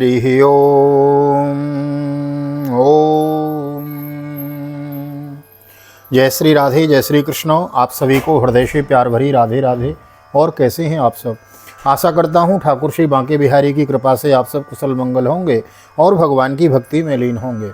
हरि ओम। ओम जय श्री राधे, जय श्री कृष्ण। आप सभी को हृदय से प्यार भरी राधे राधे। और कैसे हैं आप सब? आशा करता हूँ ठाकुर श्री बांके बिहारी की कृपा से आप सब कुशल मंगल होंगे और भगवान की भक्ति में लीन होंगे।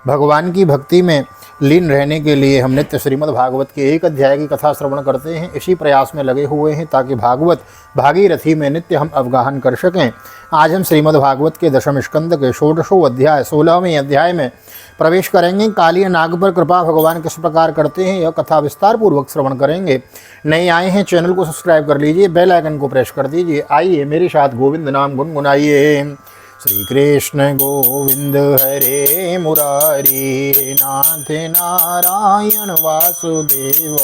भगवान की भक्ति में लीन रहने के लिए हम नित्य श्रीमद् भागवत के एक अध्याय की कथा श्रवण करते हैं। इसी प्रयास में लगे हुए हैं ताकि भागवत भागीरथी में नित्य हम अवगाहन कर सकें। आज हम श्रीमद् भागवत के दशम स्कंद के षोडशों अध्याय 16वें अध्याय में प्रवेश करेंगे। कालिय नाग पर कृपा भगवान किस प्रकार करते हैं, यह कथा विस्तार पूर्वक श्रवण करेंगे। नए आए हैं चैनल को सब्सक्राइब कर लीजिए, बेल आइकन को प्रेस कर दीजिए। आइए मेरे साथ गोविंद नाम गुनगुनाइए। श्री कृष्ण गोविंद हरे मुरारी, नाथ नारायण वासुदेव।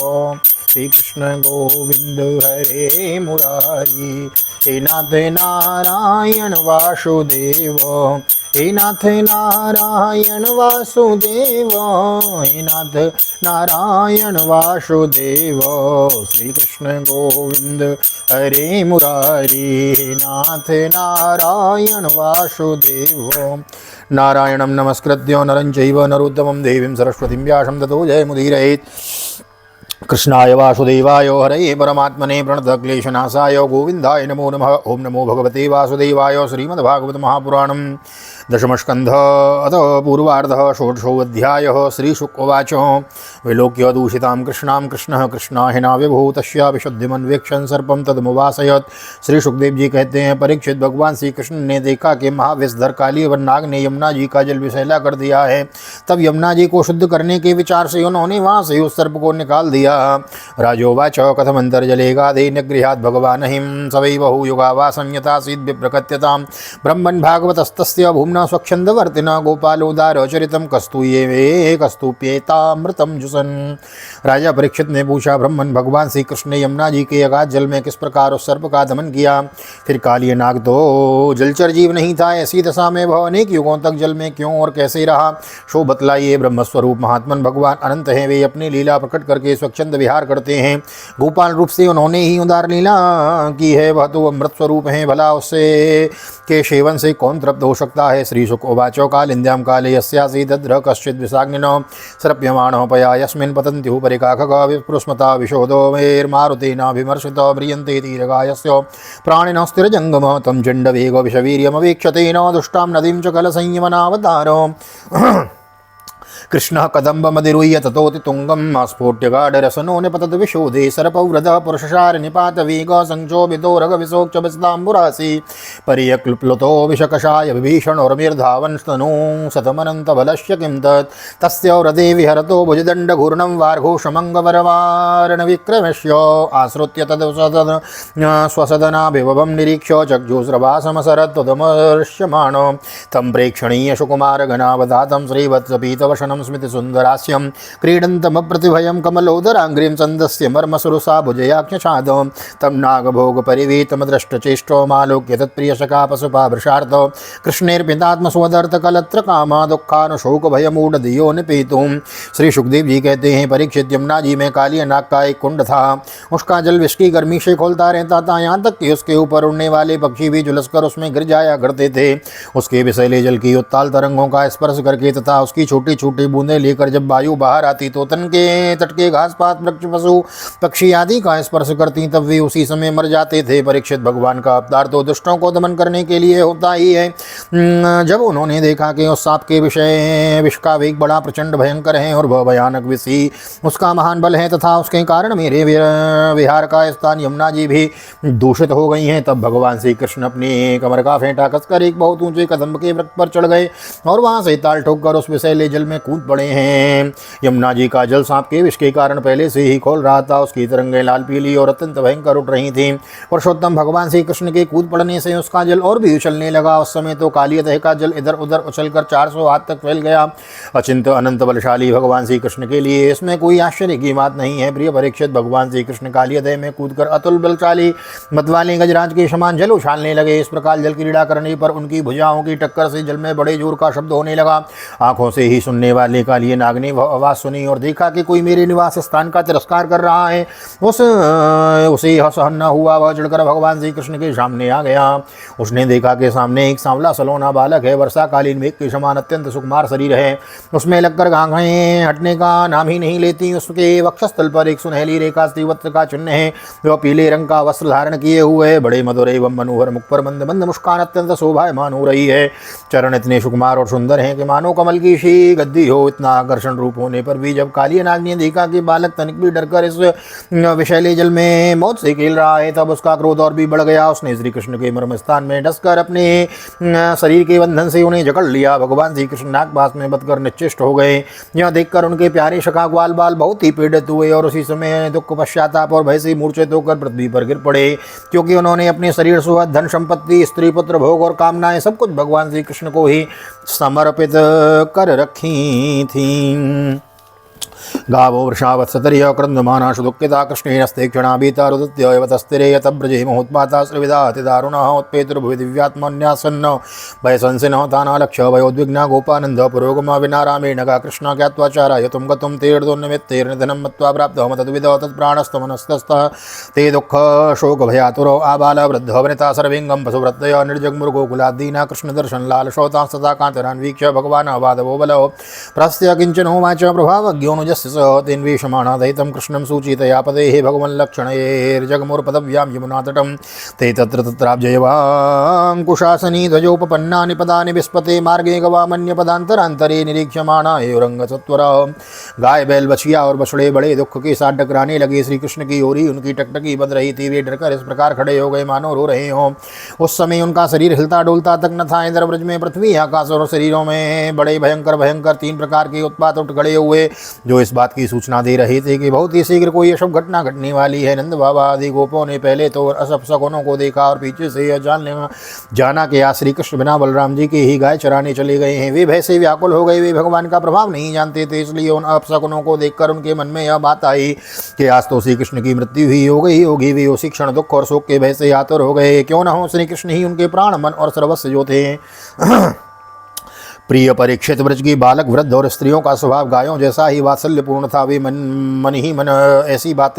श्री कृष्ण गोविंद हरे मुरारी, हे नाथ नारायण वासुदेव। हे नाथ नारायण वासुदेव, हे नाथ नारायण वासुदेव। श्री कृष्ण गोविंद हरे मुरारी, हे नाथ नारायण वासुदेव। नारायणं नमस्कृत्य नरं चैव नरोत्तमं देवीं सरस्वतीं व्यासं ततो जयमुदीरयेत्। कृष्णाय वासुदेवाय हरये परमात्मने प्रणतक्लेशनाशाय गोविन्दाय नमो नमः। ओं नमो भगवते वासुदेवाय। श्रीमद्भागवत महापुराणं दशमस्कन्ध अथ पूर्वार्धः षोडशोऽध्यायः। श्रीशुक उवाच विलोक्य दूषितां कृष्णां कृष्णः कृष्णाहिनाविर्भूः तस्या विशुद्धिमन्वेक्षन् सर्पं तदमुवासयत्। श्री सुखदेव जी कहते हैं, परीक्षित, भगवान श्री कृष्ण ने देखा कि महाविषधर काली व नाग ने यमुना जी का जल विषैला कर दिया है। तब यमुना जी को शुद्ध करने के विचार से उन्होंने वहाँ से उस सर्प को निकाल दिया। राजोवाच कथमन्तर्जलेगादे निगृह्यात् भगवान् हिं सवै बहुयुगावासं यथासीद् विप्रकथ्यतां। ब्रह्मन् भागवतस्तस्य भूम्ना स्वच्छन्दवर्तिना गोपालोदारचरितं कस्तूप्येतामृतं जुषन्। राजा परीक्षित ने पूछा, ब्रह्मन, भगवान श्री कृष्ण ने यमुना जी के अगाध जल में किस प्रकार उस सर्प का दमन किया? फिर कालिय नाग तो जलचर जीव नहीं था, ऐसी दशा में वह अनेक युगों तक जल में क्यों और कैसे रहा, सो बतलाइए। ब्रह्मस्वरूप महात्मन भगवान अनंत हैं, वे अपनी लीला प्रकट करके स्वच्छंद विहार करते हैं। गोपाल रूप से उन्होंने ही उदार लीला की है, वह तो अमृत स्वरूप हैं, भला उससे के सेवन से कौन तृप्त हो सकता है। श्री शुक उवाच कालिन्द्यां काले यस्यासि तद्र कश्चित् विषाग्निनो सर्प्यमाणो पया यस्मिन् पतन्त्युः परिकाखग विस्पृश्मता विशोदो वैर्मारुतेनाभिमर्शितो म्रियन्ते तीरगायस्य प्राणिनः स्थिरजङ्गमः तं चण्डवेगो विषवीर्यमवीक्षतेन दुष्टां नदीं च कलसंयमनावतारो। कृष्णः कदम्बमधिरुह्य ततोति तुङ्गं स्फोट्य गाढरसनो निपतत् विशोधे सर्पव्रतः पुरुषशार निपात वेगः संक्षोभितो रगविशोक्चविस्ताम्बुरासि पर्यक्लुप्लुतो विषकषाय विभीषणोर्मिर्धावन् स्तनू शतमनन्तबलस्य किं तत् तस्य व्रते विहरतो भुजदण्डघूर्णं वार्घोषमङ्गवरवारणविक्रमस्य आश्रुत्य तद् स्वसदनाभिभवं निरीक्ष्य चक्षुस्रवासमसरत्वदमर्ष्यमाणो तं प्रेक्षणीय सुकुमारगणावधातं श्रीवत्सपीतवशनं स्मितसुन्दरास्यं क्रीडन्तमप्रतिभयं कमलोदराङ्घ्रिं छन्दस्य मर्मसुरुषा भुजयाख्यछादं तं नागभोगपरिवीतमदृष्टचेष्टो मालोक्य तत्प्रियशका पशुपाभृशार्थ कृष्णेर्पितात्मसोदर्थकलत्रकामा दुःखानुशोकभयमूढधियो निपेतुं। श्री सुखदेव जी कहते हैं, परीक्षित, यमुना जी में कालिय नाग का एक कुंड था। उसका जल विष की गर्मी से खौलता रहता था, यहाँ तक कि उसके ऊपर उड़ने वाले पक्षी भी झुलसकर उसमें गिर जाया करते थे। उसके विषैले जल की उत्ताल तरंगों का स्पर्श करके तथा उसकी छोटी छोटी बूंदें लेकर जब वायु बाहर आती तो तन के तट के घास पात वृक्ष पशु पक्षी आदि का स्पर्श करती, तब वे उसी समय मर जाते थे। परीक्षित, भगवान का अवतार तो दुष्टों को दमन करने के लिए होता ही है। जब उन्होंने देखा कि उस सांप के विष का वेग बड़ा प्रचंड भयंकर है और वह भयानक विषी उसका महान बल है तथा उसके कारण मेरे विहार का स्थान यमुना जी भी दूषित हो गई हैं, तब भगवान श्री कृष्ण अपनी कमर का फेंटा कसकर एक बहुत ऊंचे कदम्ब के वृक्ष पर चढ़ गए और वहां से ताल ठोककर उस विषैले जल में कूद पड़े हैं। यमुना जी का जल सांप के विष के कारण पहले से ही खोल रहा था, उसकी तरंगें लाल पीली और अत्यंत भयंकर उठ रही थीं। पुरुषोत्तम भगवान श्री कृष्ण के कूद पड़ने से उसका जल और भी उछलने लगा। उस समय तो कालियतह का जल इधर उधर उछलकर 400 हाथ तक फैल गया। अचिंत अनंत बलशाली भगवान श्री कृष्ण के लिए इसमें कोई आश्चर्य की बात नहीं है। प्रिय परीक्षित, भगवान श्री कृष्ण कालियतह में कूदकर अतुल बलशाली मतवाले गजराज के समान जल उछालने लगे। इस प्रकार जल क्रीड़ा करने पर उनकी भुजाओं की टक्कर से जल में बड़े जोर का शब्द होने लगा। आंखों से ही सुनने वाली काली नाग ने वह आवाज़ सुनी और देखा कि कोई मेरे निवास स्थान का तिरस्कार कर रहा है। उसे यह सहन न हुआ, वह चढ़कर भगवान श्री कृष्ण के सामने आ गया। उसने देखा कि सामने एक सांवला सलोना बालक है, वर्षाकालीन मेघ के समान अत्यंत सुकुमार शरीर है, उसमें लगकर आँखें हटने का नाम ही नहीं लेती। उसके वक्षस्थल पर एक सुनहली रेखा श्रीवत्स का चिन्ह है। वह पीले रंग का वस्त्र धारण किए हुए है, बड़े मधुर एवं मनोहर मुख पर मंद मंद मुस्कान अत्यंत शोभायमान हो रही है। चरण इतने सुकुमार और सुंदर हैं कि मानो कमल की सी गद्दी हो। इतना आकर्षण रूप होने पर भी जब काली नाग ने देखा कि बालक तनिक भी डरकर इस विषैले जल में मौत से खेल रहा है, तब उसका क्रोध और भी बढ़ गया। उसने श्री कृष्ण के मर्म स्थान में डसकर अपने शरीर के बंधन से उन्हें जकड़ लिया। भगवान श्री कृष्ण नागपाश में बदकर निश्चिष्ट हो गए। यह देखकर उनके प्यारे सखा ग्वाल बाल बहुत ही पीड़ित हुए और उसी समय दुख, पश्चाताप और भय से मूर्छित होकर पृथ्वी पर गिर पड़े, क्योंकि उन्होंने अपने शरीर, सुहद, धन संपत्ति, स्त्री पुत्र, भोग और कामनाएं सब कुछ भगवान श्री कृष्ण को ही समर्पित कर रखी थीं। गावो वृषावत्सतर्य क्रन्दमाना दुःखिता कृष्णेनस्ते क्षणाभीतारुदत्यैव तस्तिरे यतब्रजे महोत्पाता श्रीविदातिदारुणः उत्पेतुर्भुवि दिव्यात्मन्यासन्न भयसंसिनः तानालक्ष्य वयोद्विग्ना गोपानन्द पुरोगमा विनारामेणगा कृष्ण ज्ञात्वाचाराय तुं गतुं तेर्दोन्नमित्तेर्निधनं मत्वा प्राप्तः तद्विदो तत्प्राणस्तमनस्तस्तः ते दुःख शोकभयातुरो आबाल वृद्ध वनिता सर्वेङ्गं पशुव्रतय निर्जग्मुर्गोकुलादीना कृष्णदर्शनलालशोतां सदा कान्तरान्वीक्ष्य भगवान् वादवो बलो प्रस्य किञ्चनोवाच प्रभावज्ञोनुजस्य सह तेन्वेषमाणादहितं कृष्णं सूचितया पदेः भगवल्लक्षणैर्जगमुर्पदव्यां यमुनातटं ते तत्र तत्राब्जयवाङ्कुशासनी ध्वजोपपन्नानि पदानि विस्पते मार्गे गवामन्यपदान्तरान्तरे निरीक्ष्यमाणा एवरंगसत्वरा। गाय, बैल, बछिया और बछड़े बड़े दुख के साथ टकराने लगे। श्री कृष्ण की ओरी उनकी टकटकी बंध रही थी। वे डरकर इस प्रकार खड़े हो गए मानो रो रहे हों। उस समय उनका शरीर हिलता डोलता तक न था। इंद्र ब्रज में पृथ्वी, आकाश और शरीरों में बड़े भयंकर भयंकर 3 प्रकार के उत्पात उठ खड़े हुए, जो इस बात की सूचना दे रहे थे कि बहुत ही शीघ्र कोई अशुभ घटना घटने वाली है। नंद बाबा आदि गोपों ने पहले तो अपशकुनों को देखा और पीछे से यह जाना कि आज श्री कृष्ण बिना बलराम जी के ही गाय चराने चले गए हैं। वे भय से व्याकुल हो गए। वे भगवान का प्रभाव नहीं जानते थे, इसलिए उन अपशकुनों को देखकर उनके मन में यह बात आई कि आज तो श्री कृष्ण की मृत्यु ही हो गई होगी। वे उसी क्षण दुख और शोक के भय से आतुर हो गए। क्यों न हो, श्री कृष्ण ही उनके प्राण, मन और सर्वस्व जो थे। प्रिय परीक्षित, ब्रज की बालक, वृद्ध और स्त्रियों का स्वभाव गायों जैसा ही वात्सल्यपूर्ण था। वे मन ही मन ऐसी बात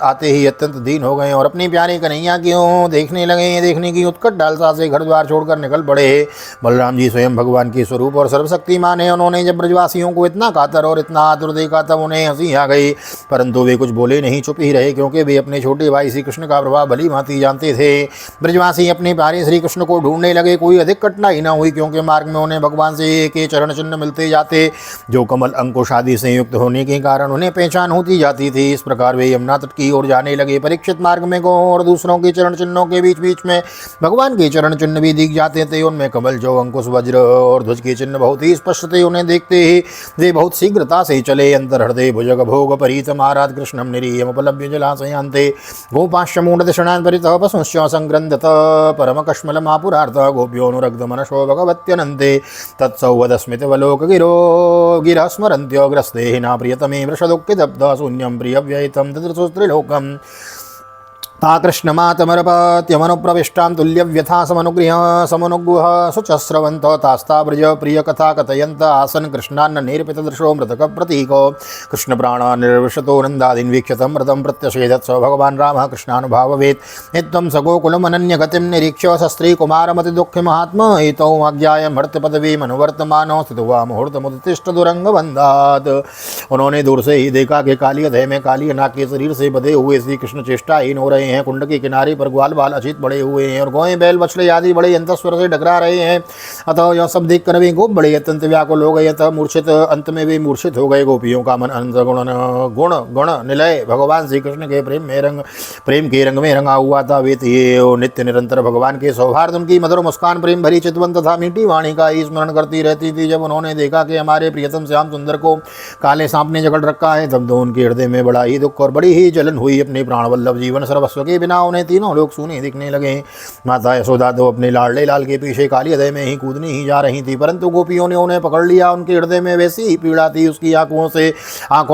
आते ही अत्यंत दीन हो गए और अपनी प्यारी कन्हैया की देखने लगे। देखने की उत्कट डालसा से घर द्वार छोड़कर निकल पड़े। बलराम जी स्वयं भगवान की स्वरूप और सर्वशक्तिमान है। उन्होंने जब ब्रजवासियों को इतना कातर और इतना आतुर देखा तब उन्हें हंसी आ गई, परंतु वे कुछ बोले नहीं, चुप ही रहे, क्योंकि वे अपने छोटे भाई श्री कृष्ण का प्रभाव भली भांति जानते थे। ब्रजवासी अपने प्यारे श्री कृष्ण को ढूंढने लगे। कोई अधिक कठिनाई न हुई, क्योंकि मार्ग में उन्हें भगवान से के चरण चिन्ह मिलते जाते, जो कमल अंकुश आदि से युक्त होने के कारण उन्हें पहचान होती जाती थी। इस प्रकार वे यमुना तट की ओर जाने लगे। परीक्षित, मार्ग में गौ और दूसरों के चरण चिन्हों के बीच बीच में भगवान के चरण चिन्ह भी दिख जाते थे। उनमें कमल, जो अंकुश, वज्र और ध्वज के चिन्ह बहुत ही स्पष्ट थे। उन्हें देखते ही वे बहुत शीघ्रता से चले। अंतर हृदय भुजग भोग परितम आराध कृष्णम निरीयम उपलभ्य जलाशयांते गोपाश्चमूढ़दशनान् परितः पशुंश्च संग्रन्थत परम कश्मलमापुरार्थ गोप्योऽनुरग्ध मनसो भगवत्यनन्ते तत्सौवदस्मितवलोक गिरः स्मरन्त्यो ग्रस्ते न प्रियतमे वृषदुःखितब्ध शून्यं प्रियव्ययितं तदृशस्त्रिलोकम् ताकृष्णमातमरपत्यमनुप्रविष्टां तुल्यव्यथा समनुगृह शुचस्रवन्त तास्ता ब्रज प्रियकथा कथयन्त आसन् कृष्णान्न निरपितदृशो मृतकप्रतीको कृष्णप्राणान्निर्विशतो नन्दादीन् वीक्षतं मृतं प्रत्यषेधत् स भगवान् रामः कृष्णानुभाववेत् नित्यं सगोकुलमनन्यगतिं निरीक्ष्य सस्त्रीकुमारमतिदुःखिमहात्मा एतौ आज्ञाय भर्तपदवीम् अनुवर्तमानो स्थित्वा मुहूर्तमुत्तिष्ठ दुरंगबन्धात्। उन्होंने दूर से ही देखा कि काली अधय में काली नाग के शरीर से बधे हुए श्री कृष्ण चेष्टाहीन हो रहे हैं। कुंड के किनारे पर ग्वाल बाल अचित पड़े हुए हैं और गौएं, बैल, बछड़े आदि बड़े अंतस्वर से टकरा रहे हैं। अतः यह सब देखकर वे गोप बड़े अत्यंत व्याकुल हो गए। अतः मूर्छित, अंत में वे मूर्छित हो गए। गोपियों का मन अनंत गुण निलय भगवान श्री कृष्ण के प्रेम के रंग में रंगा हुआ था। वे नित्य निरंतर भगवान के सौहार्द, उनकी मधुर मुस्कान, प्रेम भरी चितवन तथा मीठी वाणी का ही स्मरण करती रहती थी। जब उन्होंने देखा कि हमारे प्रियतम श्याम सुंदर को काले सांप ने जकड़ रखा है। तब तो उनके हृदय में बड़ा ही दुख और बड़ी ही जलन हुई। अपने प्राण वल्लभ जीवन सर्वस्व के बिना उन्हें तीनों लोग सूने दिखने लगे। माता यशोदा तो अपने लाडले लाल के पीछे काली हृदय में ही कूदनी ही जा रही थी, परंतु गोपियों ने उन्हें पकड़ लिया। उनके हृदय में वैसी ही पीड़ा थी, उसकी आंखों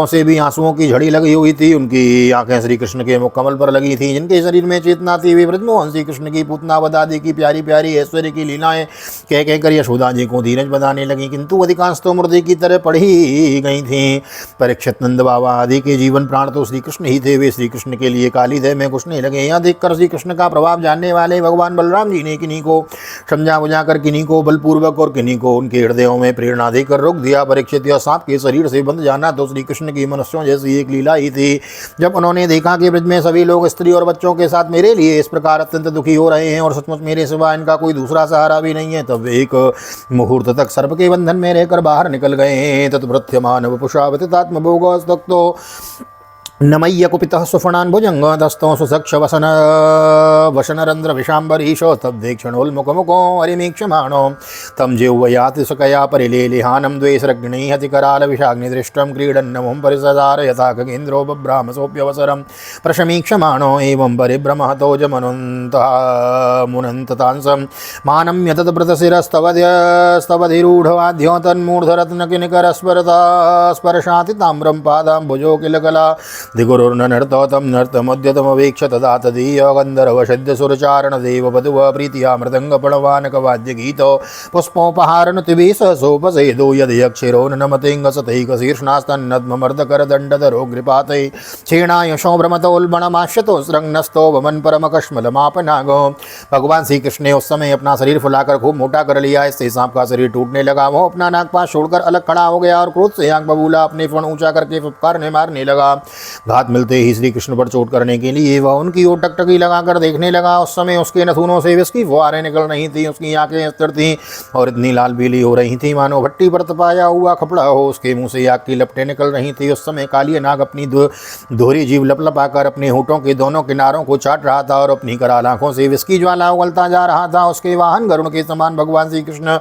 से भी आंसुओं की झड़ी लगी हुई थी। उनकी आंखें श्री कृष्ण के मुख कमल पर लगी थी। जिनके शरीर में चेतना थी वे ब्रजमोहन श्री कृष्ण की पूतना बदादी की प्यारी प्यारी ऐश्वर्य की लीलाएं कह कहकर यशोदा जी को धीरज बधाने लगी, किंतु अधिकांश तो मुर्दे की तरह पड़ी गई थीं। परीक्षित नंद बाबा आदि के जीवन प्राण तो श्री कृष्ण ही थे। वे श्री कृष्ण के लिए काली देह में घुसने लगे। यह देखकर श्री कृष्ण का प्रभाव जानने वाले भगवान बलराम जी ने किन्हीं को समझा बुझाकर किन्हीं को बलपूर्वक और किन्हीं को उनके हृदयों में प्रेरणा देकर रोक दिया। परीक्षित यह सांप के शरीर से बंध जाना तो श्री कृष्ण की मनुष्यों जैसी एक लीला ही थी। जब उन्होंने देखा कि ब्रज में सभी लोग स्त्री और बच्चों के साथ मेरे लिए इस प्रकार अत्यंत दुखी हो रहे हैं और सचमुच मेरे सिवा इनका कोई दूसरा सहारा भी नहीं है, तब एक मुहूर्त तक सर्प के बंधन में रहकर बाहर निकल गए। तत्प्रत्यमान वपुषा व्यतितात्मभोगस्तक्तो नमय्य कुपितः सुफणान् भुजंगदस्तों सुसक्ष वसनरंध्र विशाम्बरीशो तब देक्षणोन्मुखमुखो हरिमीक्षमाणो तम जिह्वयाति सुकया परिलेलिहानं द्वेषरग्नि हतिकराल विषाग्निदृष्टं क्रीडन्नमुं परिसदार यथा खगेन्द्रो बभ्रामसोऽप्यवसरं प्रशमीक्षमाणो एवं परिभ्रमहतो जमनुन्तः मुनन्ततांसं मानं यततप्रतशिरस्तवधिरूढवाद्यो तन्मूर्धरत्नकिनिकरस्परता स्पर्शाति ताम्रं पादाम्बुजो किलकला दिगुरुर्नर्तो तं नर्तमद्यतमवीक्ष तदा तदीय गन्धर्वशद्यसुरचारण देववधुव प्रीत्या मृदङ्गपणवानकवाद्यगीतो पुष्पोपहारनुतिभिः सोपसेदो यदयक्षिरो नमतेङ्गसतैकशीर्ष्णास्तन्नद्ममर्दकरदण्डधरोग्रिपातै क्षीणायशो भ्रमतोल्बणमाश्यतो स्रग्नस्तो वमन परमकश्मलमापनागो। भगवान श्री कृष्ण ने उस समय अपना शरीर फुलाकर खूब मोटा कर लिया। इससे सांप का शरीर टूटने लगा। वो अपना नागपाश छोड़कर अलग खड़ा हो गया और क्रोध से आंख बबूला अपने फण ऊंचा करके फुफकारने मारने लगा। घात मिलते ही श्री कृष्ण पर चोट करने के लिए वह उनकी ओर टकटकी लगाकर देखने लगा। उस समय उसके नथुनों से विष की फुहारें निकल रही थी। उसकी आंखें स्थिर थीं और इतनी लाल पीली हो रही थी मानो भट्टी पर तपाया हुआ खपड़ा हो। उसके मुंह से आग की लपटें निकल रही थी। उस समय काली नाग अपनी दोहरी जीभ लपलपाकर अपने होठों के दोनों किनारों को चाट रहा था और अपनी कराल आंखों से विष की ज्वाला उगलता जा रहा था। उसके वाहन गरुड़ के समान भगवान श्री कृष्ण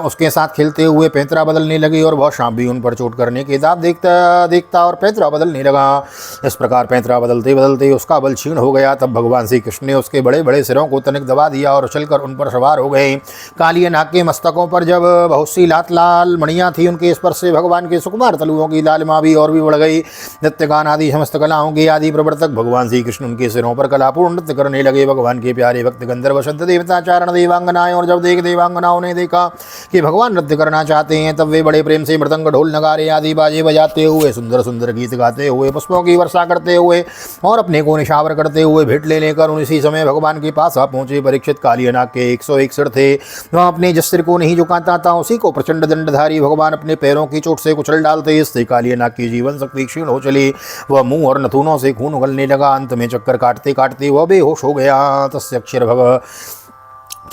उसके साथ खेलते हुए पैंतरा बदलने लगे और वह सांप भी उन पर चोट करने के दाव देखता और पैंतरा बदलने लगा। इस प्रकार पैंतरा बदलते बदलते उसका बल क्षीण हो गया। तब भगवान श्री कृष्ण ने उसके बड़े बड़े सिरों को तनिक दबा दिया और उछलकर उन पर सवार हो गए। काली नाग के मस्तकों पर जब बहुत सी लाल मणियां थी, उनके स्पर्श से भगवान के सुकुमार तलुओं की लालिमा भी और भी बढ़ गई। नृत्य गान आदि समस्त कलाओं के आदि प्रवर्तक भगवान श्री कृष्ण उनके सिरों पर कलापूर्ण नृत्य करने लगे। भगवान के प्यारे भक्त गंधर्व शब्द देवता चारण देवांगनाएं और जब देवांगनाओं ने देखा कि भगवान नृत्य करना चाहते हैं, तब वे बड़े प्रेम से मृदंग ढोल नगारे आदि बाजे बजाते हुए सुंदर सुंदर गीत गाते हुए पुष्पों की वर्षा करते हुए और अपने को निशावर करते हुए भेंट ले लेकर उसी समय भगवान के पास आ पहुंचे। परीक्षित काली नाग के 101 सिर थे। वह अपने जिस सिर को नहीं झुकाता था उसी को प्रचंड दंडधारी भगवान अपने पैरों की चोट से कुचल डालते। इससे काली नाग की जीवन शक्ति क्षीण हो चली। वह मुंह और नथुनों से खून उगलने लगा। अंत में चक्कर काटते काटते वह बेहोश हो गया।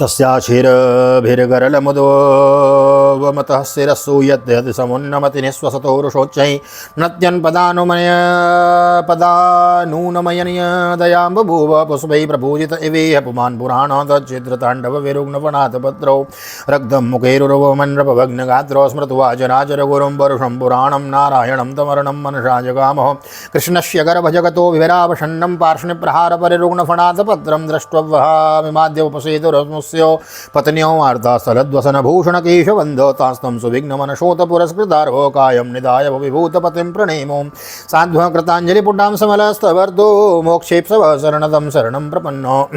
तस्याक्षीरभिर्गरलमुदोवमतः शिरस्सु यद्यद् समुन्नमति निःश्वसतो रुषोच्चैः नत्यन् पदानूनमयनय दयां बभूव पुष्पैः प्रपूजित इवेह पुमान् पुराणो तच्चित्रताण्डवविरुग्णफणातपत्रौ रक्तं मुखैरुर्वमन्नपभग्नगात्रो स्मृत्वा जराचर गुरुं परुषं पुराणं नारायणं तमरणं मनसा जगामः। कृष्णस्य गर्भजगतो विभरावशन्नं पार्ष्णिप्रहारपरिरुग्णफणातपत्रं दृष्ट्वा पत्न्यों वार्तास्थलद्वसनभूषणकेशवन्धो तास्तं सुविघ्नमनशोत पुरस्कृतार्हो कायं निधाय विभूतपतिं प्रणेमो साध्वः कृताञ्जलिपुटां समलस्तवर्धो मोक्षेप्सव शरणदं शरणं प्रपन्नो।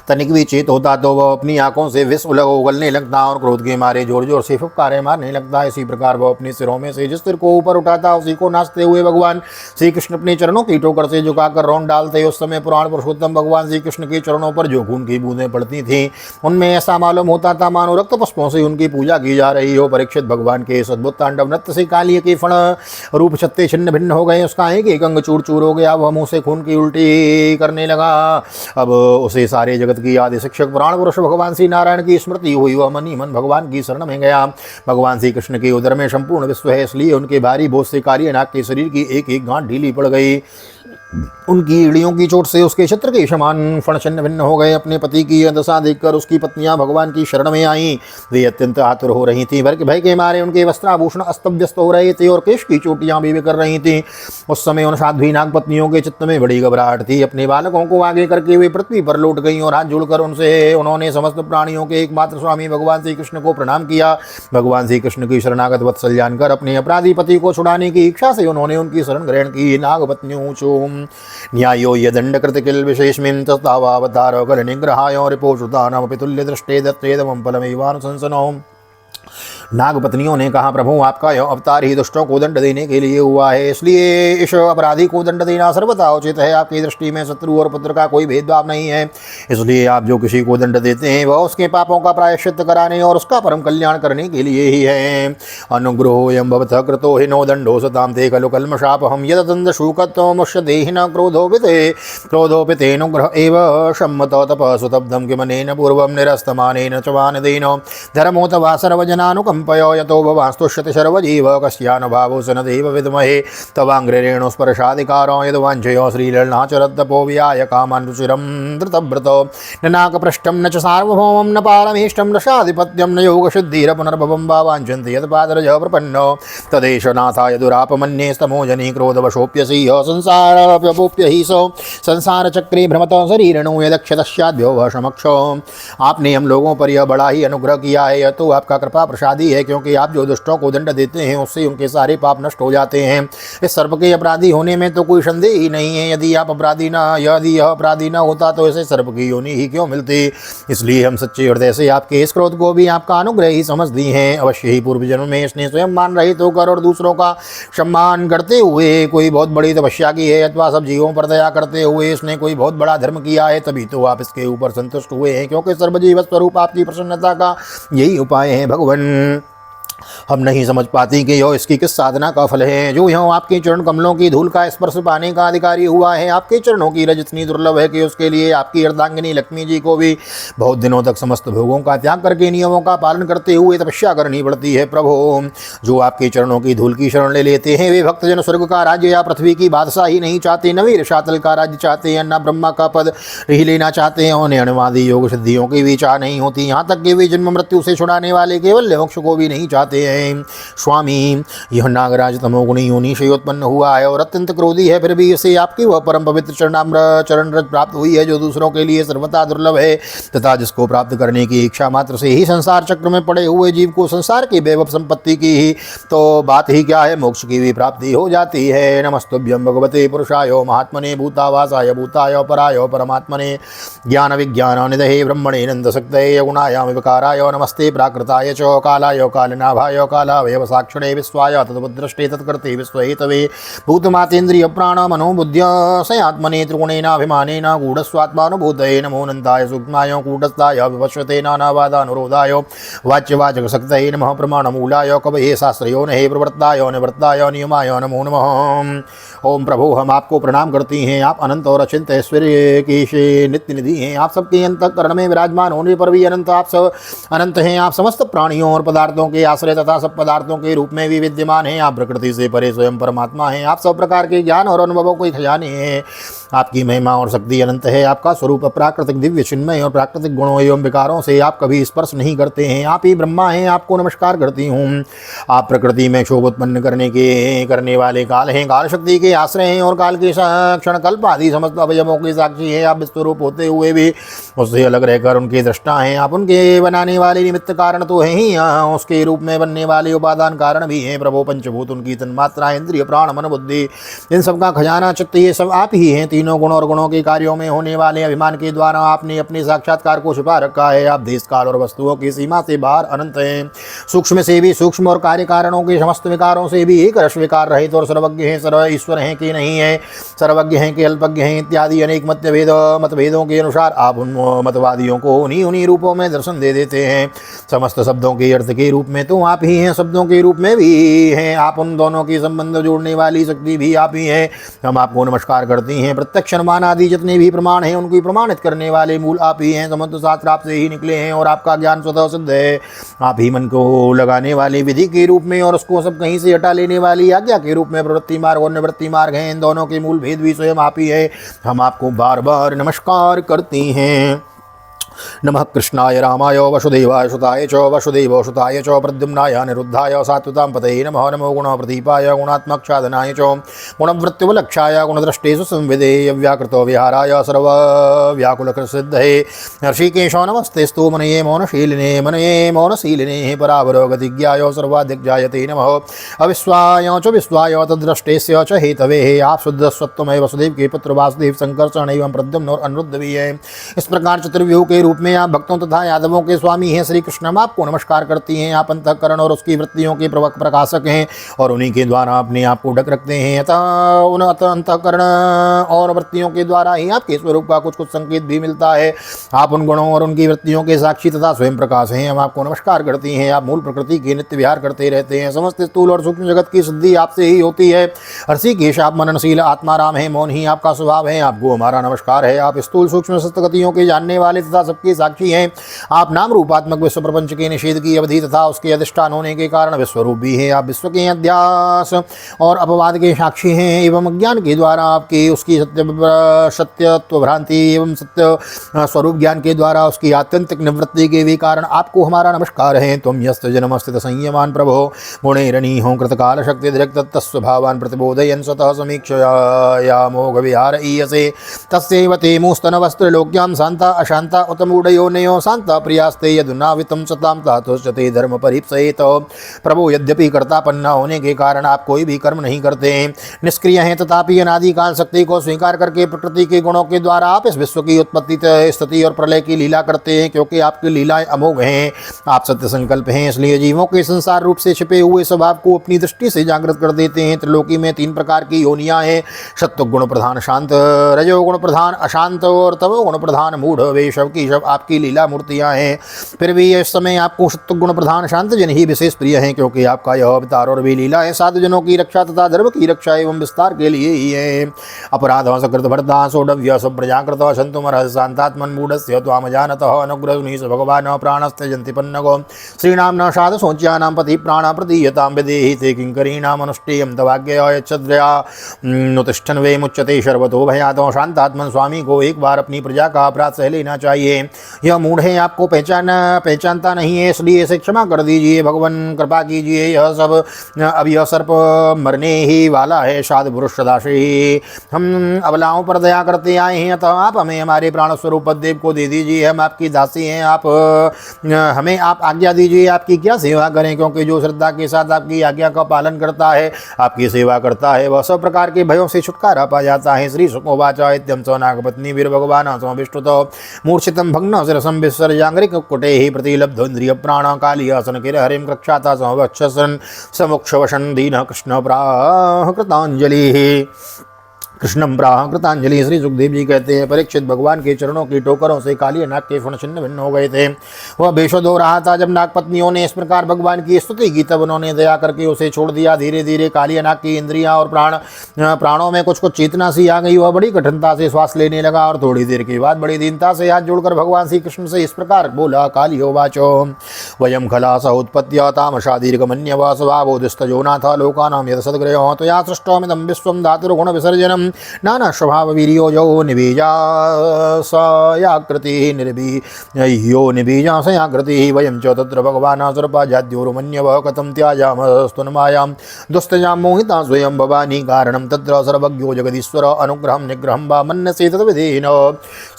तनिक भी चेत होता तो वह अपनी आंखों से विष उगलने लगता और क्रोध के मारे जोर जोर से फुफकारे मारने लगता। इसी प्रकार वह अपने सिरों में से जिस सिर को ऊपर उठाता उसी को नाचते हुए भगवान श्री कृष्ण अपने चरणों की ठोकर से झुकाकर रौंद डालते। उस समय पुराण पुरुषोत्तम भगवान श्री कृष्ण के चरणों पर जो खून की बूंदें पड़ती थीं, उनमें ऐसा मालूम होता था मानो रक्त पुष्पों से उनकी पूजा की जा रही हो। परीक्षित भगवान के इस अद्भुत तांडव नृत्य से काली के फण रूप छत्ते छिन्न भिन्न हो गए। उसका एक अंग चूर चूर हो गया। वह मुँह से खून की उल्टी करने लगा। अब उसे सारे जगत की आदि शिक्षक प्राण पुरुष भगवान श्री नारायण की स्मृति हुई, वह मन ही मन भगवान की शरण में गया। भगवान श्री कृष्ण के उदर में संपूर्ण विश्व है, इसलिए उनके भारी बोझ से कालियानाग के शरीर की एक एक गांठ ढीली पड़ गई। उनकी एड़ियों की चोट से उसके छत्र के समान फण छिन्न भिन्न हो गए। अपने पति की यह दशा देखकर उसकी पत्नियां भगवान की शरण में आईं। वे अत्यंत आतुर हो रही थीं। भय के मारे उनके वस्त्राभूषण अस्त व्यस्त हो रहे थे और केश की चोटियां भी बिखर रही थीं। उस समय उन साध्वी नाग पत्नियों के चित्त में बड़ी घबराहट थी। अपने बालकों को आगे करके वे पृथ्वी पर लौट गईं और हाथ जोड़कर उन्होंने समस्त प्राणियों के एकमात्र स्वामी भगवान श्री कृष्ण को प्रणाम किया। भगवान श्री कृष्ण की शरणागत वत्सल जानकर अपने अपराधी पति को छुड़ाने की इच्छा से उन्होंने उनकी शरण ग्रहण की। नाग पत्नियों न्यायो यदंड कृत किल विशेषमिं तस्तावावतारो कल निग्रहाय रिपोषुतानमपि तुल्य दृष्टे दत्तेदमं फलमेवानुशंसनो। नाग पत्नियों ने कहा, प्रभु आपका यह अवतार ही दुष्टों को दंड देने के लिए हुआ है, इसलिए इस अपराधी को दंड देना सर्वथा उचित है। आपकी दृष्टि में शत्रु और पुत्र का कोई भेदभाव नहीं है, इसलिए आप जो किसी को दंड देते हैं वह उसके पापों का प्रायश्चित कराने और उसका परम कल्याण करने के लिए ही है। अनुग्रहोऽयं भवतः कृतो हि नो दंडो सतां ते खलु कल्मषापहं यददन्त शूकत्वमुष्य देहिनः क्रोधोपितेऽनुग्रह एव सम्मत तपः सुतब्धं किमनेन पूर्वं निरस्तमानेन च वानदेन धर्मोत वा सर्वजनानुकम्पयो यतो भवांस्तुष्यति सर्वजीव कस्यानुभावो स न देव विद्महे तवाङ्घ्रिरेणुस्पर्शाधिकारो यद्वाञ्छयो श्रीललनाचरद्दपो विहाय कामान् रुचिरं धृतव्रतो न नाकपृष्ठं न च सार्वभौमं न पारमेष्टं न शाधिपत्यं न योगसिद्धिरपुनर्भवं वा वाञ्छन्ति यत्पादरजः प्रपन्नो तदेष नाथाय दुरापमन्ये स्तमोजनी क्रोधवशोऽप्यसि संसारव्यपोप्य हि सो संसारचक्रे भ्रमतो शरीरणो यदक्षतस्याद्यो वः समक्षो। आपने हम लोगों पर यह बड़ा ही अनुग्रह किया है, यह तो आपका कृपा प्रसादी है, क्योंकि आप जो दुष्टों को दंड देते हैं उससे उनके सारे पाप नष्ट हो जाते हैं। इस सर्प के अपराधी होने में तो कोई संदेह ही नहीं है। यदि यह अपराधी न होता तो इसे सर्प की योनि ही क्यों मिलती। इसलिए हम सच्चे हृदय से आपके इस क्रोध को भी आपका अनुग्रह ही समझती हैं। अवश्य ही पूर्व जन्म में इसने स्वयं मान रहित होकर और दूसरों का सम्मान करते हुए कोई बहुत बड़ी तपस्या की है, अथवा सब जीवों पर दया करते हुए इसने कोई बहुत बड़ा धर्म किया है, तभी तो आप इसके ऊपर संतुष्ट हुए हैं, क्योंकि सर्वजीव स्वरूप आपकी प्रसन्नता का यही उपाय है। भगवान हम नहीं समझ पाती कि यह इसकी किस साधना का फल है। जो यह आपके चरण कमलों की धूल का स्पर्श पाने का अधिकारी हुआ है, आपके चरणों की रज इतनी दुर्लभ है कि उसके लिए आपकी अर्धांगिनी लक्ष्मी जी को भी बहुत दिनों तक समस्त भोगों का त्याग करके नियमों का पालन करते हुए तपस्या करनी पड़ती है। प्रभु, जो आपके चरणों की धूल की शरण ले लेते हैं वे भक्तजन स्वर्ग का राज्य या पृथ्वी की बादशाही नहीं चाहते, न वीर शातल का राज्य चाहते हैं, न ब्रह्मा का पद ही लेना चाहते हैं, उन्हें अणुवादी योग सिद्धियों की भी चाह नहीं होती। यहाँ तक कि वे जन्म मृत्यु से छुड़ाने वाले केवल मोक्ष को भी नहीं चाहते हैं। स्वामी, यह नागराज तमोगुणी योनि से उत्पन्न हुआ है और अत्यंत क्रोधी है, फिर भी इसे आपकी वह परम पवित्र चरण रज प्राप्त हुई है जो दूसरों के लिए सर्वथा दुर्लभ है, तथा जिसको प्राप्त करने की इच्छा मात्र से ही संसार चक्र में पड़े हुए जीव को संसार की वैभव संपत्ति की ही तो बात ही क्या है, मोक्ष की भी प्राप्ति हो जाती है। नमस्तुभ्यं भगवते पुरुषाय महात्मने भूतावासाय भूताय पराय परमात्मने ज्ञान विज्ञान निधये ब्रह्मणे नंदशक्तये गुणायाम विकाराय नमस्ते प्राकृताय च कालाय कालनाभाय कालावयवसाक्षिणे विश्वाय तद्वद्दृष्टे तत्कृते विश्वहेतवे भूतमातेन्द्रिय प्राण मनोबुद्ध्य सयात्मने त्रिगुणेनाभिमानेन गूढस्वात्मानुभूतये नमो नन्दाय सूक्ष्माय कूटस्थाय विवश्वते नानावादानुरोधाय वाच्यवाचकशक्तये नमः प्रमाणमूलाय कवये शास्त्रयोनहे प्रवृत्ताय निवृत्ताय नियमाय नमो नमः। ओम प्रभु, हम आपको प्रणाम करती हैं। आप अनंत और अचिंत ऐश्वर्य की नित्य निधि हैं। आप सबके अंतःकरण में विराजमान होने पर भी अनंत अनंत हैं। आप समस्त प्राणियों और पदार्थों के आश्रय तथा सब पदार्थों के रूप में भी विद्यमान हैं। आप प्रकृति से परे स्वयं परमात्मा हैं। आप सब प्रकार के ज्ञान और अनुभवों के खजाने हैं। आपकी महिमा और शक्ति अनंत है। आपका स्वरूप प्राकृतिक दिव्य चिन्मय और प्राकृतिक गुणों एवं विकारों से आप कभी स्पर्श नहीं करते हैं। आप ही ब्रह्मा हैं। आपको नमस्कार करती हूँ। आप प्रकृति में क्षोभ उत्पन्न करने वाले काल हैं, काल शक्ति के आश्रय हैं और काल के क्षण कल्प आदि समस्त अवयवों के साक्षी हैं। आप विश्वरूप होते हुए भी उससे अलग रहकर उनके दृष्टा हैं। आप उनके बनाने वाले निमित्त कारण तो हैं ही, उसके रूप में बनने वाले उपादान कारण भी हैं। प्रभु, पंचभूत, उनकी तन्मात्रा, इंद्रिय, प्राण, मन, बुद्धि, इन सबका खजाना चित्त, ये सब आप ही हैं। तीनों गुण और गुणों के कार्यों में होने वाले अभिमान के द्वारा आपने अपने साक्षात्कार को छुपा रखा है। आप देश काल और वस्तुओं की सीमा से बाहर अनंत हैं। सूक्ष्म से भी सूक्ष्म और कार्य कारणों के समस्त विकारों से भी एक रस विकार रहित और सर्वज्ञ हैं। सर्व ईश्वर हैं कि नहीं है, सर्वज्ञ हैं कि अल्पज्ञ हैं, इत्यादि अनेक मतभेदों के अनुसार आप उन मतवादियों को उन्हीं रूपों में दर्शन दे देते हैं। समस्त शब्दों के अर्थ के रूप में तो आप ही हैं, शब्दों के रूप में भी हैं। आप उन दोनों की संबंध जोड़ने वाली शक्ति भी आप ही हैं। हम आपको नमस्कार करती हैं। प्रत्यक्ष अनुमान आदि जितने भी प्रमाण हैं उनको प्रमाणित करने वाले मूल आप ही हैं। समस्त शास्त्र आपसे ही निकले हैं और आपका ज्ञान स्वतः सिद्ध है। आप ही मन को लगाने वाली विधि के रूप में और उसको सब कहीं से हटा लेने वाली आज्ञा के रूप में प्रवृत्ति मार्ग और निवृत्ति मार्ग हैं। इन दोनों के मूल भेद भी स्वयं आप ही है। हम आपको बार बार नमस्कार करते हैं। नमः कृष्णाय रामाय वसुदेवाय सुताय च वसुदेव सुताय च प्रद्युम्नाय अनिरुद्धाय सात्वतां पतये नमः। नमो गुणप्रदीपाय गुणात्मक्षादनाय च गुणवृत्तिवलक्षाय गुणदृष्टेषु संविदेय व्याकृतो विहाराय सर्वव्याकुलकृतसिद्धये ऋषिकेशो नमस्तेस्तु मनये मौनशीलिने परावरोगतिज्ञाय सर्वाधिज्ञायते नमः। अविश्वाय च विश्वाय तद्दृष्टेस्य च हेतवे आप शुद्धस्वत्वमय वसुदेव के पुत्र वासुदेव संकर्षण एवं प्रद्युम्न और अनिरुद्ध भी है। इस प्रकार चतुर्व्यूह के रूप में आप भक्तों तथा यादवों के स्वामी हैं। श्री कृष्ण हम आपको नमस्कार करती हैं। आप अंतःकरण और उसकी वृत्तियों के प्रकाशक हैं और उन्हीं के द्वारा अपने आप को ढक रखते हैं। अतः उन अंतःकरण और वृत्तियों के द्वारा ही आपके स्वरूप का कुछ कुछ संकेत भी मिलता है। आप उन गुणों और उनकी वृत्तियों के साक्षी तथा स्वयं प्रकाश हैं। हम आपको नमस्कार करती हैं। आप मूल प्रकृति के नित्य विहार करते रहते हैं। समस्त स्थूल और सूक्ष्म जगत की सिद्धि आपसे ही होती है। ऋषिकेश आप मननशील आत्माराम है, मौन ही आपका स्वभाव है। आपको हमारा नमस्कार है। आप स्थूल सूक्ष्म सत्गतियों के जानने वाले तथा सबके साक्षी हैं। आप नाम रूपात्मक विश्व प्रपंच के निषेध की अवधि तथा उसके अधिष्ठान होने के कारण विश्वरूप भी हैं। आप विश्व के अध्यास और अपवाद के साक्षी हैं एवं अज्ञान के द्वारा आपकी उसकी सत्यत्व भ्रांति एवं सत्य स्वरूप ज्ञान के द्वारा उसकी आत्यंतिक निवृत्ति के भी कारण आपको हमारा नमस्कार है। तुम यस्त जन्मस्थित संयमान प्रभो गुणैरणी हो कृतकाल शक्ति दृक् तत्स्वभावान् प्रतिबोधयन् स्वतः समीक्षया मोघ विहार ईयसे तस्यैव ते मूस्तनवस्त्रलोक्यां शान्ता अशान्ता उत मूढयोनयो शान्ता प्रियास्ते यदुनावितं सतां तातुश्चते धर्म परिप्सेत। प्रभु यद्यपि कर्तापन्ना होने के कारण आप कोई भी कर्म नहीं करते हैं, निष्क्रिय हैं, तथापि अनादिकाल शक्ति को स्वीकार करके प्रकृति के गुणों के द्वारा आप इस विश्व की उत्पत्ति स्थिति और प्रलय की लीला करते हैं। क्योंकि आपकी लीलाएं अमोघ हैं, आप सत्य संकल्प हैं, इसलिए जीवों के संसार रूप से छिपे हुए स्वभाव को अपनी दृष्टि से जागृत कर देते हैं। त्रिलोकी में 3 प्रकार की योनियां हैं, सत्व गुण प्रधान शांत, रजोगुण प्रधान अशांत और तमोगुण प्रधान मूढ़। वे शव की शव आपकी लीला मूर्तियां हैं। फिर भी इस समय आपको सत्व गुण प्रधान शांत जन ही विशेष प्रिय हैं, क्योंकि आपका यह अवतार और भी लीला है साधु जनों की रक्षा तथा धर्म की रक्षा एवं विस्तार के लिए ही है। अपराध सकृत भरता सोडव्य प्रजाकृत संतुमर शांतात्मन मूढ़स्य त्वाम जानतः अनुग्रह भगवान प्राणस्ते जंति पन्नगो श्रीनाम न साध सोच्यानां पति प्राण प्रदीयतां विदेहि ते किंकरीणाम अनुष्ठेयं तवाज्ञया नुतिष्ठन् वे मुच्यते शर्वतो भयातो। शांतात्मन स्वामी को एक बार अपनी प्रजा का अपराध सह लेना चाहिए। यह मूढ़ है, आपको पहचानता नहीं है, इसलिए इसे क्षमा कर दीजिए। भगवान कृपा कीजिए। यह सब अब यह सर्प मरने ही वाला है। साधु पुरुष सदाशी हम अबलाओं पर दया करते आए हैं, अतः आप हमें हमारे प्राण स्वरूप देव को दे दीजिए। हम आपकी दासी हैं, आप हमें आप आज्ञा दीजिए, आपकी क्या सेवा करें। क्योंकि जो श्रद्धा के साथ आपकी आज्ञा का पालन करता है, आपकी सेवा करता है, वह सब प्रकार के भयों से छुटकारा पा जाता है। श्री सुखोवाचा इत्यं स नागपत्नी वीर भगवान समविष्टुत मूर्छितं भग्न शिरसं विसर्जांग्रिक कुटे ही प्रतिलब्ध इंद्रिय प्राण काली आसन किर हरिम कक्षाता समवक्षसन समुक्षवशन दीन कृष्ण प्राह कृतांजलि। कृष्णम प्राह कृतांजलि। श्री सुखदेव जी कहते हैं, परीक्षित भगवान के चरणों की टोकरों से काली नाग के फण छिन्न भिन्न हो गए थे। वह बेशुद्ध हो रहा था। जब नागपत्नियों ने इस प्रकार भगवान की स्तुति की, तब उन्होंने दया करके उसे छोड़ दिया। धीरे धीरे काली नाग की इंद्रियां और प्राणों में कुछ कुछ चेतना सी आ गई। वह बड़ी कठिनता से श्वास लेने लगा और थोड़ी देर के बाद बड़ी दीनता से हाथ जोड़कर भगवान श्री कृष्ण से इस प्रकार बोला, कालियोवाचो वयम खलास उत्पत्त्या तामशा दीर्घमन्यवा स्वभावोदिस्तजो नाथ लोकानां यत् सद्ग्रयो त्वया सृष्टमिदं विश्वं धातुर्गुण विसर्जनम् नाना स्वभाव वीर्योजो निबीजा सयाकृति निर्बीयो निबीजा सयाकृति वयं च तत्र भगवान् सर्वजाद्योरुमन्यव कथं त्याजामस्तुन्मायां दुस्तजां मोहिता स्वयं भवानी कारणं तत्र सर्वज्ञो जगदीश्वर अनुग्रहं निग्रहं वा मन्यसे तद्विधेन।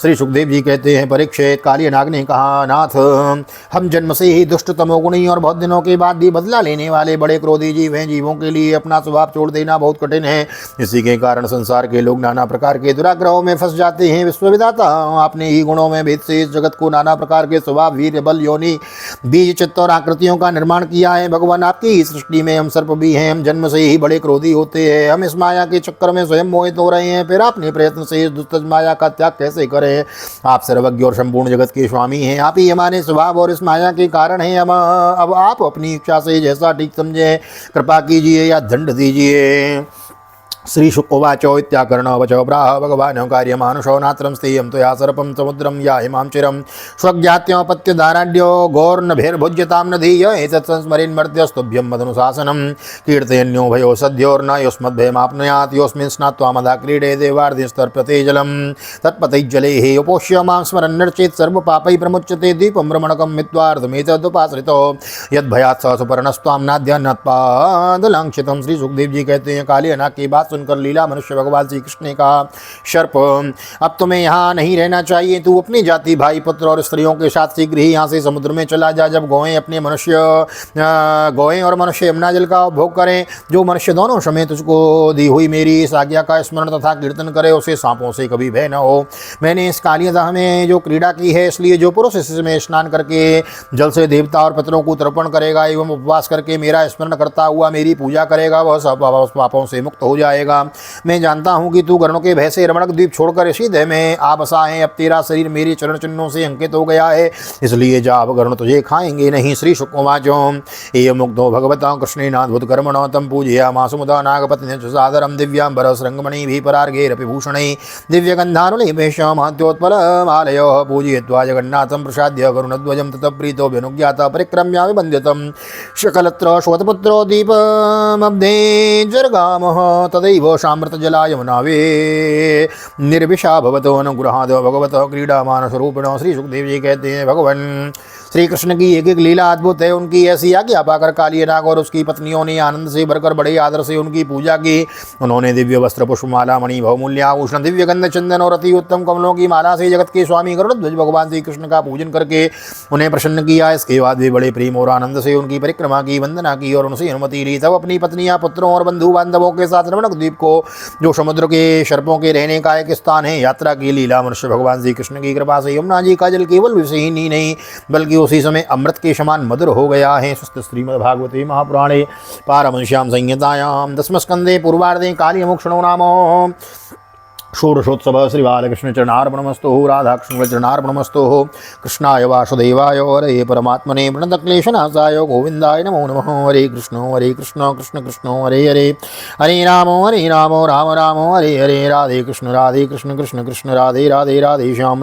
श्री सुखदेव जी कहते हैं, परीक्षित, काली नाग ने कहा, नाथ हम जन्म से ही दुष्ट तमोगुणी और बहुत दिनों के बाद भी बदला लेने वाले बड़े क्रोधी जीव हैं। जीवों के लिए अपना स्वभाव छोड़ देना बहुत कठिन है। इसी के कारण संसार के लोग नाना प्रकार के दुराग्रहों में फंस जाते हैं। विश्वविदाता आपने ही गुणों में भेद से इस जगत को नाना प्रकार के स्वभाव, वीर, बल, योनि, बीज, चित्त और आकृतियों का निर्माण किया है। भगवान आपकी ही सृष्टि में हम सर्प भी हैं। हम जन्म से ही बड़े क्रोधी होते हैं। हम इस माया के चक्कर में स्वयं मोहित हो रहे हैं। फिर अपने प्रयत्न से इस दुष्ट माया का त्याग कैसे करें। आप सर्वज्ञ और संपूर्ण जगत के स्वामी हैं। आप ही हमारे स्वभाव और इस माया के कारण हैं। अब आप अपनी इच्छा से जैसा ठीक समझे कृपा कीजिए या दंड दीजिए। श्री शुकोवाचो इत्याकर्णवचो प्राह भगवान् कार्यमानुषो नात्रं स्थेयं त्वया सर्पं समुद्रं याहिमां चिरं स्वज्ञात्योपत्यदाराढ्यो घोर्नभिर्भुज्यतां नधीय एतत् संस्मरेन्मर्त्यस्तुभ्यं मदनुशासनं कीर्तयन्यो भयो सद्योर्न योस्मद्भयमाप्नुयात् योऽस्मिन् स्नात्वा मदा क्रीडे देवार्धिस्तर्प्यते जलं तत्पतैज्जलेः उपोष्य मां स्मरन्नर्चेत् सर्वपापैः प्रमुच्यते दीपं भ्रमणकं मित्वार्धमेतदुपाश्रितो यद्भयात् स सुपर्णस्त्वां नाद्यान्नत्पादलाङ्क्षितं। श्री सुखदेव जी कहते हैं, काली अनाक की बात सुनकर लीला मनुष्य भगवान श्री कृष्ण ने कहा, शर्प अब तुम्हें यहाँ नहीं रहना चाहिए, तू अपनी जाति भाई पुत्र और स्त्रियों के साथ शीघ्र ही यहाँ से समुद्र में चला जा। जब गौएं और मनुष्य यमुना जल का उपभोग करें, जो मनुष्य दोनों समय तुझको दी हुई मेरी इस आज्ञा का स्मरण तथा कीर्तन करे, उसे सांपों से कभी भय न हो। मैंने इस कालियदाह में जो क्रीड़ा की है, इसलिए जो पुरुष इसमें स्नान करके जल से देवता और पितरों को तर्पण करेगा एवं उपवास करके मेरा स्मरण करता हुआ मेरी पूजा करेगा, वह सब पापों से मुक्त हो जाएगा। मैं जानता हूँ कि तू गरुणों के भय से रमणक द्वीप छोड़कर इसी देह में आ बसा है। अब तेरा शरीर मेरे चरण चिन्हों से अंकित हो गया है, इसलिए जा, अब गरुण तुझे खाएंगे नहीं। श्री शुकोवाचो एवं मुग्धो भगवता कृष्णेनाद्भुत कर्मणो तम पूजयामास मुदा नागपत्न्यश्च सादरं दिव्यांबर श्रृंगमणिभिः परार्घैरपि भूषणैः दिव्यगन्धानुलेपेशमाद्योत्पलमालयोः पूजयित्वा जगन्नाथं प्रसाद्य गरुणध्वजं ततः प्रीतो व्यनुज्ञाता परिक्रम्यामि वन्द्यतं शकलत्र श्वतपुत्रो दीपमब्धे जर्गामः तदैव सामृतजला यमुनावे निर्विषा भवतो अनुग्रहाद भगवतः क्रीडामानस्वरूपिणो। श्री सुखदेव जी कहते हैं, भगवान श्री कृष्ण की एक एक लीला अद्भुत है। उनकी ऐसी आज्ञा पाकर काली नाग और उसकी पत्नियों ने आनंद से भरकर बड़े आदर से उनकी पूजा की। उन्होंने दिव्य वस्त्र पुष्पमाला मणि बहुमूल्य आभूषण दिव्य गंध चंदन और अति उत्तम कमलों की माला से जगत के स्वामी गरुड़ध्वज भगवान श्री कृष्ण का पूजन करके उन्हें प्रसन्न किया। इसके बाद वे बड़े प्रेम और आनंद से उनकी परिक्रमा की, वंदना की और उनसे अनुमति ली। तब अपनी पत्नियां, पुत्रों और बंधु बांधवों के साथ रमणक द्वीप को, जो समुद्र के सर्पों के रहने का एक स्थान है, यात्रा की। लीला मनुष्य भगवान श्री कृष्ण की कृपा से यमुना जी का जल केवल विषहीन ही नहीं बल्कि उसी समय अमृत के समान मधुर हो गया है। स्वस्थ श्रीमद्भागवते महापुराणे पारमहंस्यां संहितायां दशमस्कंदे पूर्वार्धे कालीमुक्षणो नाम षोडशोत्सव श्री बालकृष्ण चरणार्पणमस्तु। राधाकृष्ण चरणार्पणमस्तु। कृष्णाय वासुदेवाय हरे परमात्मने प्रणतक्लेशनाशाय गोविंदाय नमो नमः। हरे कृष्ण कृष्ण कृष्ण हरे हरे, हरे राम राम राम हरे हरे। राधे कृष्ण कृष्ण कृष्ण राधे राधे, राधे श्याम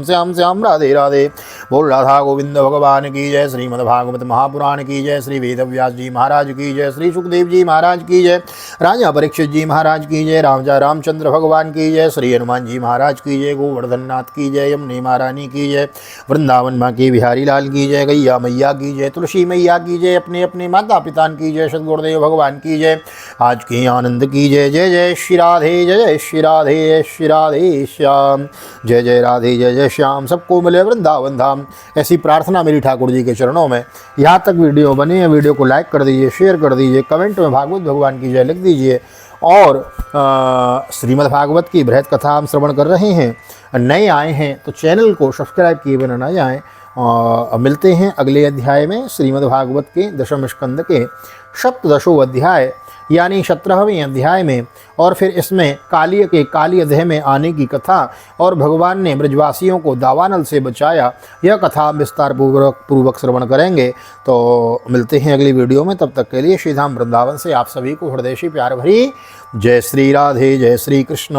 श्याम श्याम राधे राधे। बोल राधा गोविंद भगवान की जय। श्रीमद्भागवत महापुराण की जय। श्री वेदव्यास जी महाराज की जय। श्री सुखदेव जी महाराज की जय। राजा परीक्षित जी महाराज की जय। रामचंद्र भगवान की जय। श्री हनुमान जी महाराज की जय। गोवर्धन नाथ की जय। यमुने महारानी की जय। वृंदावन माँ के बिहारी लाल की जय। गैया मैया की जय। तुलसी मैया की जय। अपने अपने माता पिता की जय। सद्गुरुदेव भगवान की जय। आज के आनंद की जय। जय जय श्री राधे, जय जय श्री राधे, जय श्री राधे श्याम, जय जय राधे, जय जय श्याम। सबको मिले वृंदावन धाम, ऐसी प्रार्थना मेरी ठाकुर जी के चरणों में। यहाँ तक वीडियो बनी है, वीडियो को लाइक कर दीजिए, शेयर कर दीजिए, कमेंट में भागवत भगवान की जय लिख दीजिए। और श्रीमद् भागवत की बृहद कथा हम श्रवण कर रहे हैं। नए आए हैं तो चैनल को सब्सक्राइब किए बिना न जाएं। मिलते हैं अगले अध्याय में। श्रीमद् भागवत के दशम स्कंद के सप्तदशों अध्याय यानी 17वें अध्याय में, और फिर इसमें काली अध्याय में आने की कथा और भगवान ने ब्रजवासियों को दावानल से बचाया, यह कथा विस्तार पूर्वक श्रवण करेंगे। तो मिलते हैं अगली वीडियो में। तब तक के लिए श्री धाम वृंदावन से आप सभी को हृदय से प्यार भरी जय श्री राधे, जय श्री कृष्ण।